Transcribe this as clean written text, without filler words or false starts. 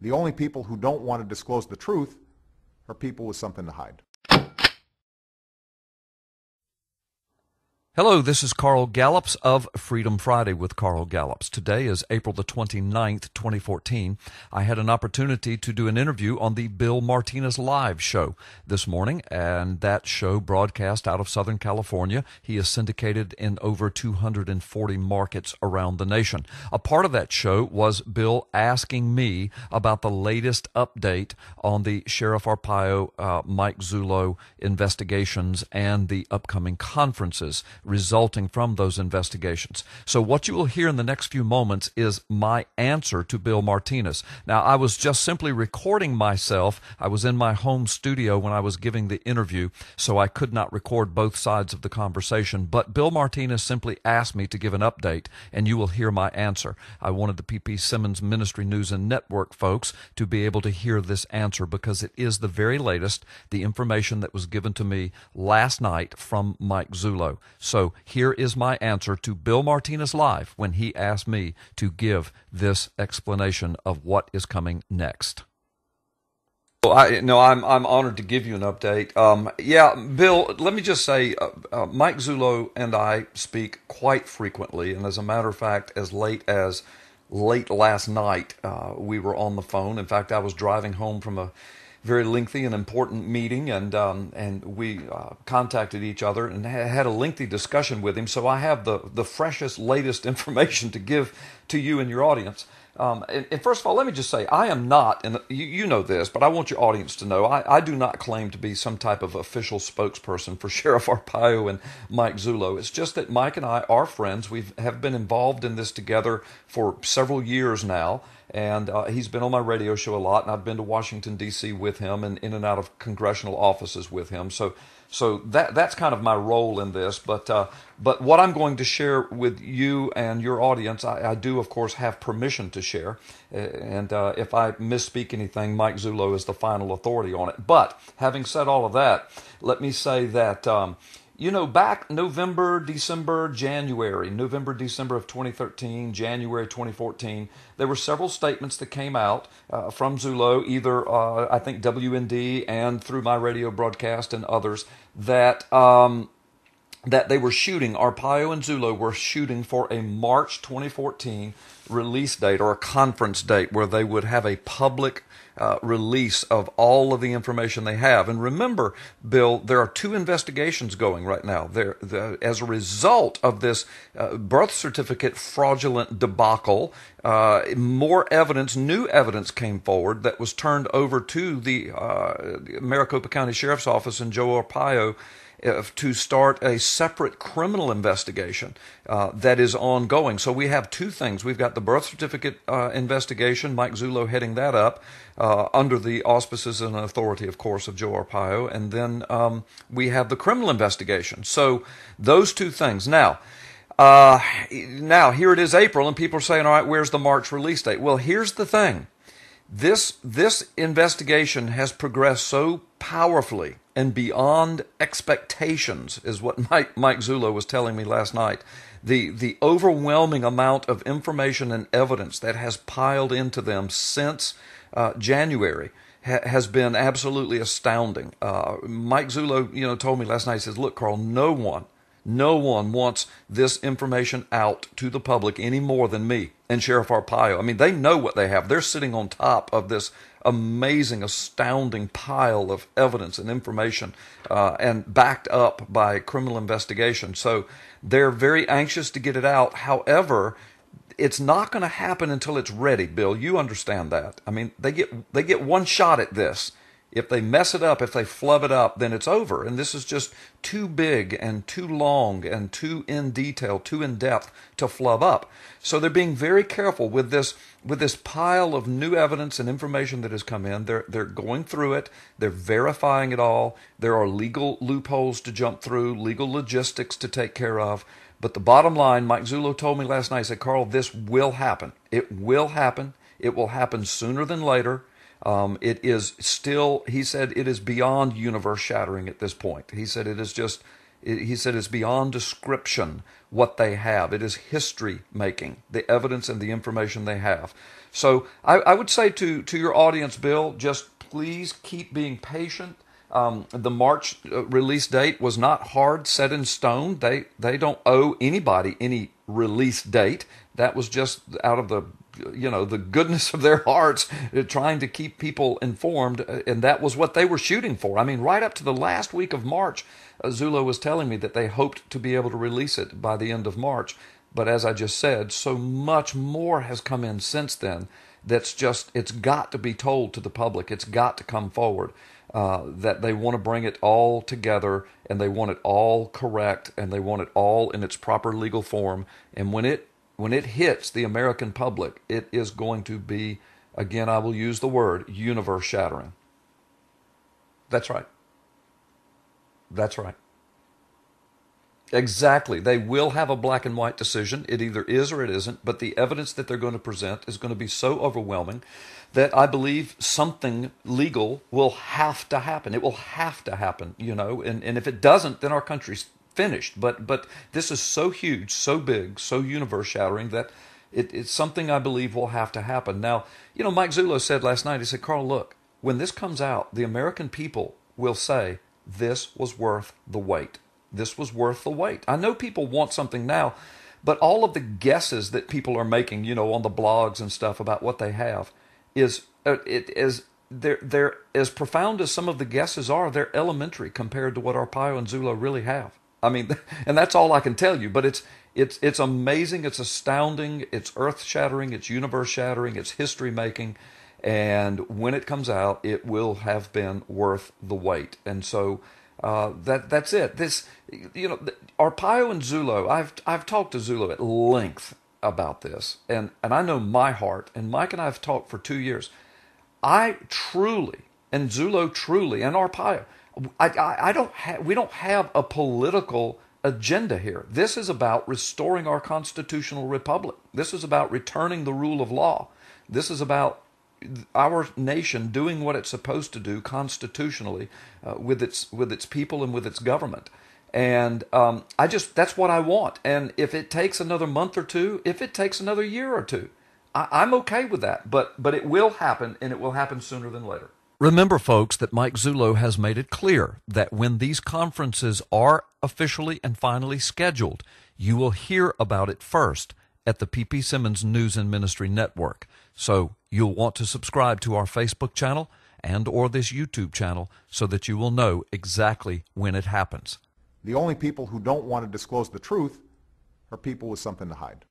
The only people who don't want to disclose the truth are people with something to hide. Hello, this is Carl Gallups of Freedom Friday with Carl Gallups. Today is April the 29th, 2014. I had an opportunity to do an interview on the Bill Martinez Live show this morning, and that show broadcast out of Southern California. He is syndicated in over 240 markets around the nation. A part of that show was Bill asking me about the latest update on the Sheriff Arpaio, Mike Zullo investigations and the upcoming conferences resulting from those investigations. So what you will hear in the next few moments is my answer to Bill Martinez. Now, I was just simply recording myself. I was in my home studio when I was giving the interview, so I could not record both sides of the conversation. But Bill Martinez simply asked me to give an update, and you will hear my answer. I wanted the P.P. Simmons Ministry News and Network folks to be able to hear this answer because it is the very latest, the information that was given to me last night from Mike Zullo. So here is my answer to Bill Martinez Live when he asked me to give this explanation of what is coming next. Well, I'm honored to give you an update. Bill, let me just say, Mike Zullo and I speak quite frequently, and as a matter of fact, as late last night, we were on the phone. In fact, I was driving home from a very lengthy and important meeting, and we contacted each other and had a lengthy discussion with him. So I have the freshest, latest information to give to you and your audience. And first of all, let me just say, I am not, and you know this, but I want your audience to know, I do not claim to be some type of official spokesperson for Sheriff Arpaio and Mike Zullo. It's just that Mike and I are friends. We have been involved in this together for several years now. And he's been on my radio show a lot, and I've been to Washington, D.C. with him and in and out of congressional offices with him. So that's kind of my role in this. But what I'm going to share with you and your audience, I do, of course, have permission to share. And if I misspeak anything, Mike Zullo is the final authority on it. But having said all of that, let me say that back November, December of 2013, January 2014, there were several statements that came out from Zullo, either I think WND and through my radio broadcast and others, that they were shooting, Arpaio and Zullo were shooting for a March 2014 release date or a conference date where they would have a public release of all of the information they have. And remember, Bill, there are two investigations going right now. As a result of this birth certificate fraudulent debacle, more evidence, new evidence came forward that was turned over to the Maricopa County Sheriff's Office and Joe Arpaio to start a separate criminal investigation that is ongoing. So we have two things. We've got the birth certificate investigation, Mike Zullo heading that up under the auspices and authority, of course, of Joe Arpaio. And then we have the criminal investigation. So those two things. Now, here it is April, and people are saying, all right, where's the March release date? Well, here's the thing. This investigation has progressed so powerfully and beyond expectations, is what Mike Zullo was telling me last night. The overwhelming amount of information and evidence that has piled into them since January has been absolutely astounding. Mike Zullo, told me last night, he says, look, Carl, no one wants this information out to the public any more than me and Sheriff Arpaio. I mean, they know what they have. They're sitting on top of this amazing, astounding pile of evidence and information and backed up by criminal investigation. So they're very anxious to get it out. However, it's not going to happen until it's ready, Bill. You understand that. I mean, they get one shot at this. If they mess it up, if they flub it up, then it's over. And this is just too big and too long and too in detail, too in depth to flub up. So they're being very careful with this pile of new evidence and information that has come in. They're going through it. They're verifying it all. There are legal loopholes to jump through, legal logistics to take care of. But the bottom line, Mike Zullo told me last night, he said, Carl, this will happen. It will happen. It will happen sooner than later. It is still, he said, it is beyond universe shattering at this point. He said it is just, He said it's beyond description what they have. It is history making, the evidence and the information they have. So I would say to your audience, Bill, just please keep being patient. The March release date was not hard set in stone. They don't owe anybody any release date. That was just out of the the goodness of their hearts, trying to keep people informed, and that was what they were shooting for. I mean, right up to the last week of March, Zullo was telling me that they hoped to be able to release it by the end of March. But as I just said, so much more has come in since then it's got to be told to the public. It's got to come forward that they want to bring it all together, and they want it all correct, and they want it all in its proper legal form. And when it hits the American public, it is going to be, again, I will use the word, universe shattering. That's right. That's right. Exactly. They will have a black and white decision. It either is or it isn't, but the evidence that they're going to present is going to be so overwhelming that I believe something legal will have to happen. It will have to happen, and if it doesn't, then our country's finished. But this is so huge, so big, so universe shattering that it's something I believe will have to happen. Now, Mike Zullo said last night, he said, Carl, look, when this comes out, the American people will say, this was worth the wait. This was worth the wait. I know people want something now, but all of the guesses that people are making, on the blogs and stuff about what they have they're as profound as some of the guesses are. They're elementary compared to what Arpaio and Zullo really have. I mean, and that's all I can tell you. But it's amazing. It's astounding. It's earth-shattering. It's universe-shattering. It's history-making. And when it comes out, it will have been worth the wait. And so that's it. This, Arpaio and Zullo. I've talked to Zullo at length about this, and I know my heart. And Mike and I have talked for 2 years. I truly, and Zullo truly, and Arpaio, we don't have a political agenda here. This is about restoring our constitutional republic. This is about returning the rule of law. This is about our nation doing what it's supposed to do constitutionally with its people and with its government. And that's what I want. And if it takes another month or two, if it takes another year or two, I'm okay with that. But it will happen, and it will happen sooner than later. Remember, folks, that Mike Zullo has made it clear that when these conferences are officially and finally scheduled, you will hear about it first at the P.P. Simmons News and Ministry Network. So you'll want to subscribe to our Facebook channel and or this YouTube channel so that you will know exactly when it happens. The only people who don't want to disclose the truth are people with something to hide.